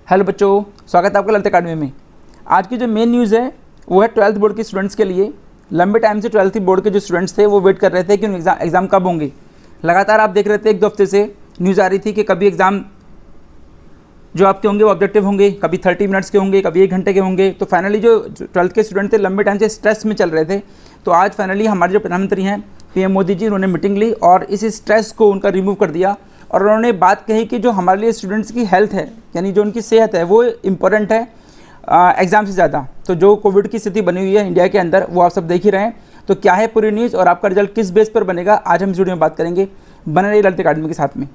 Hello बच्चों, स्वागत है आपका ललित अकाडमी में। आज की जो मेन न्यूज़ है वो है 12th बोर्ड के स्टूडेंट्स के लिए। लंबे टाइम से 12th बोर्ड के जो स्टूडेंट्स थे वो वेट कर रहे थे कि एग्ज़ाम कब होंगे। लगातार आप देख रहे थे, 1-2 हफ्ते से न्यूज़ आ रही थी कि कभी एग्ज़ाम जो आपके होंगे वो ऑब्जेक्टिव होंगे, कभी 30 मिनट्स के होंगे, कभी 1 घंटे के होंगे। तो फाइनली जो 12th के स्टूडेंट थे लंबे टाइम से स्ट्रेस में चल रहे थे। तो आज फाइनली हमारे जो प्रधानमंत्री हैं PM मोदी जी, उन्होंने मीटिंग ली और इस स्ट्रेस को उनका रिमूव कर दिया। और उन्होंने बात कही कि जो हमारे लिए स्टूडेंट्स की हेल्थ है, यानी जो उनकी सेहत है, वो इम्पोर्टेंट है एग्ज़ाम से ज़्यादा। तो जो कोविड की स्थिति बनी हुई है इंडिया के अंदर, वो आप सब देख ही रहे हैं। तो क्या है पूरी न्यूज़ और आपका रिजल्ट किस बेस पर बनेगा, आज हम इस वीडियो में बात करेंगे। बने रहिए ललित अकाडमी के साथ में।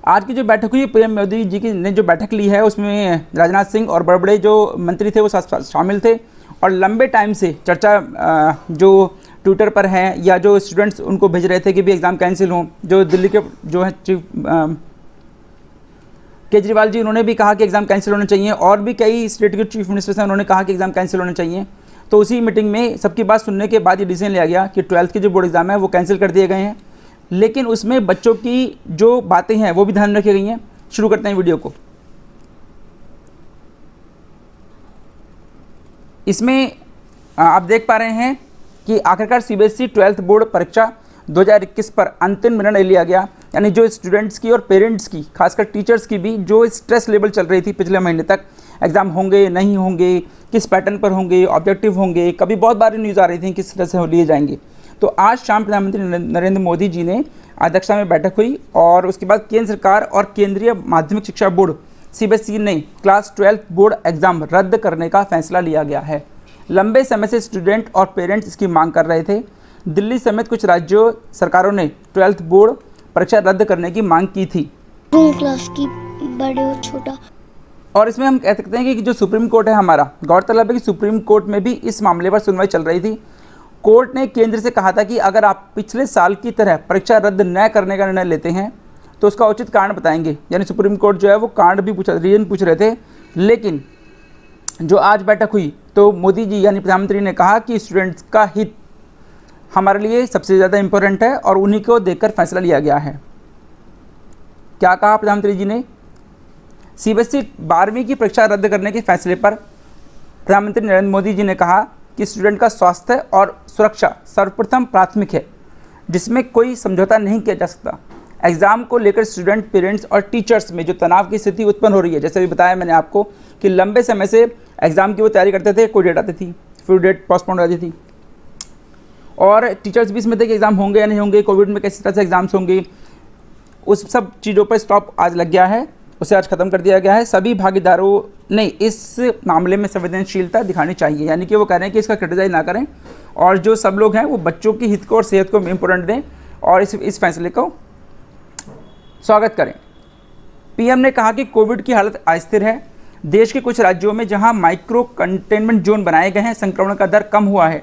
आज की जो बैठक हुई PM मोदी जी की ने जो बैठक ली है, उसमें राजनाथ सिंह और बड़े बड़े जो मंत्री थे वो शामिल थे। और लंबे टाइम से चर्चा जो ट्विटर पर है या जो स्टूडेंट्स उनको भेज रहे थे कि भी एग्ज़ाम कैंसिल हों, जो दिल्ली के जो है चीफ केजरीवाल जी, उन्होंने भी कहा कि एग्ज़ाम कैंसिल होने चाहिए। और भी कई स्टेट के चीफ मिनिस्टर्स हैं, उन्होंने कहा कि एग्ज़ाम कैंसिल होने चाहिए। तो उसी मीटिंग में सबकी बात सुनने के बाद ये डिसीजन लिया गया कि 12th के जो बोर्ड एग्ज़ाम है वो कैंसिल कर दिए गए हैं। लेकिन उसमें बच्चों की जो बातें हैं वो भी ध्यान रखी गई हैं। शुरू करते हैं वीडियो को। इसमें आप देख पा रहे हैं कि आखिरकार CBSE 12th बोर्ड परीक्षा 2021 पर अंतिम निर्णय लिया गया। यानी जो स्टूडेंट्स की और पेरेंट्स की, खासकर टीचर्स की भी जो स्ट्रेस लेवल चल रही थी पिछले महीने तक, एग्ज़ाम होंगे नहीं होंगे, किस पैटर्न पर होंगे, ऑब्जेक्टिव होंगे, कभी बहुत बार न्यूज़ आ रही थी किस तरह से लिए जाएंगे। तो आज शाम प्रधानमंत्री नरेंद्र मोदी जी ने अध्यक्षता में बैठक हुई और उसके बाद केंद्र सरकार और केंद्रीय माध्यमिक शिक्षा बोर्ड CBSE ने क्लास 12th बोर्ड एग्ज़ाम रद्द करने का फैसला लिया गया है। लंबे समय से स्टूडेंट और पेरेंट्स इसकी मांग कर रहे थे। दिल्ली समेत कुछ राज्यों सरकारों ने 12th बोर्ड परीक्षा रद्द करने की मांग की थी। क्लास की बड़े और छोटा। और इसमें हम कह सकते हैं कि जो सुप्रीम कोर्ट है हमारा, गौरतलब है कि सुप्रीम कोर्ट में भी इस मामले पर सुनवाई चल रही थी। कोर्ट ने केंद्र से कहा था कि अगर आप पिछले साल की तरह परीक्षा रद्द न करने का निर्णय लेते हैं तो उसका उचित कारण बताएंगे। यानी सुप्रीम कोर्ट जो है वो कारण भी रीजन पूछ रहे थे। लेकिन जो आज बैठक हुई तो मोदी जी यानी प्रधानमंत्री ने कहा कि स्टूडेंट्स का हित हमारे लिए सबसे ज़्यादा इम्पोर्टेंट है और उन्हीं को देखकर फैसला लिया गया है। क्या कहा प्रधानमंत्री जी ने? CBSE 12वीं की परीक्षा रद्द करने के फैसले पर प्रधानमंत्री नरेंद्र मोदी जी ने कहा कि स्टूडेंट का स्वास्थ्य और सुरक्षा सर्वप्रथम प्राथमिक है, जिसमें कोई समझौता नहीं किया जा सकता। एग्ज़ाम को लेकर स्टूडेंट, पेरेंट्स और टीचर्स में जो तनाव की स्थिति उत्पन्न हो रही है, जैसे भी बताया मैंने आपको कि लंबे समय से एग्ज़ाम की वो तैयारी करते थे, कोई डेट आती थी, फिर डेट पोस्टपोन हो जाती थी और टीचर्स भी इसमें थे कि एग्ज़ाम होंगे या नहीं होंगे, कोविड में किस तरह से एग्ज़ाम्स होंगे। उस सब चीज़ों पर स्टॉप आज लग गया है, उसे आज ख़त्म कर दिया गया है। सभी भागीदारों ने इस मामले में संवेदनशीलता दिखानी चाहिए। यानी कि वो कह रहे हैं कि इसका क्रिटिसाइज ना करें और जो सब लोग हैं वो बच्चों की हित को और सेहत को इम्पोर्टेंट दें और इस फैसले को स्वागत करें। PM ने कहा कि कोविड की हालत अस्थिर है। देश के कुछ राज्यों में जहां माइक्रो कंटेनमेंट जोन बनाए गए हैं, संक्रमण का दर कम हुआ है,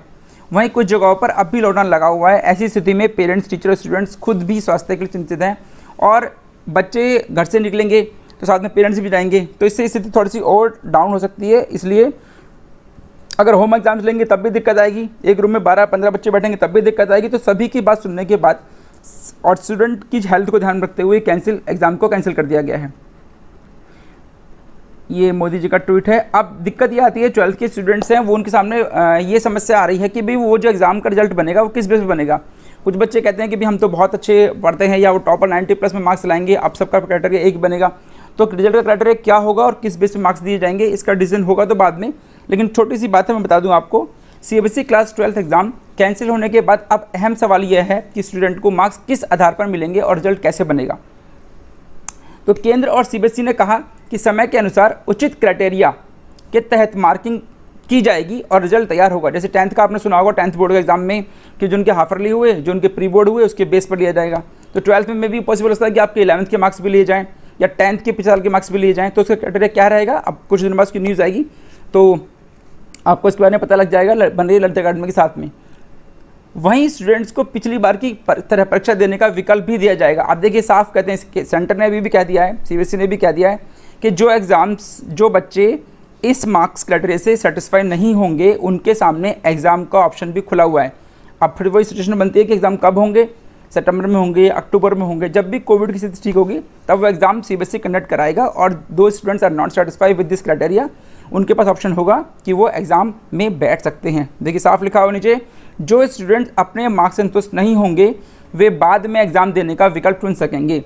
वहीं कुछ जगहों पर अब भी लॉकडाउन लगा हुआ है। ऐसी स्थिति में पेरेंट्स, टीचर और स्टूडेंट्स खुद भी स्वास्थ्य के लिए चिंतित हैं और बच्चे घर से निकलेंगे तो साथ में पेरेंट्स भी जाएंगे, तो इससे स्थिति थोड़ी सी और डाउन हो सकती है। इसलिए अगर होम एग्जाम्स लेंगे तब भी दिक्कत आएगी, एक रूम में 12-15 बच्चे बैठेंगे तब भी दिक्कत आएगी। तो सभी की बात सुनने के बाद और स्टूडेंट की हेल्थ को ध्यान में रखते हुए एग्ज़ाम को कैंसिल कर दिया गया है। ये मोदी जी का ट्वीट है। अब दिक्कत ये आती है, 12th के स्टूडेंट्स हैं वो, उनके सामने ये समस्या आ रही है कि भाई वो जो एग्ज़ाम का रिजल्ट बनेगा वो किस बेस पे बनेगा। कुछ बच्चे कहते हैं कि भाई हम तो बहुत अच्छे पढ़ते हैं या वो टॉपर 90+ में मार्क्स लाएंगे, अब सबका क्राइटेरिया एक बनेगा। तो रिजल्ट का क्राइटेरिया क्या होगा और किस बेस पे मार्क्स दिए जाएंगे, इसका डिसीजन होगा तो बाद में। लेकिन छोटी सी बात है, मैं बता दूं आपको, CBSE class 12th exam cancel होने के बाद अब अहम सवाल यह है कि स्टूडेंट को मार्क्स किस आधार पर मिलेंगे और रिजल्ट कैसे बनेगा। तो केंद्र और CBSE ने कहा कि समय के अनुसार उचित क्राइटेरिया के तहत मार्किंग की जाएगी और रिजल्ट तैयार होगा। जैसे 10th का आपने सुना होगा, 10th बोर्ड के एग्जाम में कि जो उनके हाफरली हुए, जो उनके प्री बोर्ड हुए, उसके बेस पर लिया जाएगा। तो 12th में भी पॉसिबल होता है कि आपके 11th के मार्क्स भी लिए जाएँ या 10th के पिछले साल के मार्क्स भी लिए जाएँ। तो उसका क्राइटेरिया क्या रहेगा, अब कुछ दिन बाद उसकी न्यूज़ आएगी तो आपको इसके बारे में पता लग जाएगा। बन रही ललित अकाडमी के साथ में। वहीं स्टूडेंट्स को पिछली बार की तरह परीक्षा देने का विकल्प भी दिया जाएगा। आप देखिए, साफ कहते हैं, सेंटर ने अभी भी कह दिया है, CBSE ने भी कह दिया है कि जो बच्चे इस मार्क्स क्राइटेरिया से सेटिस्फाई नहीं होंगे, उनके सामने एग्ज़ाम का ऑप्शन भी खुला हुआ है। अब फिर वही सिचुएशन बनती है कि एग्ज़ाम कब होंगे, सितंबर में होंगे, अक्टूबर में होंगे। जब भी कोविड की स्थिति ठीक होगी तब वो एग्ज़ाम सीबीएसई कंडक्ट कराएगा। और दो students are not satisfied with this criteria, उनके पास ऑप्शन होगा कि वो एग्ज़ाम में बैठ सकते हैं। देखिए साफ लिखा हो नीचे, जो स्टूडेंट अपने मार्क्स से संतुष्ट नहीं होंगे वे बाद में एग्ज़ाम देने का विकल्प चुन सकेंगे।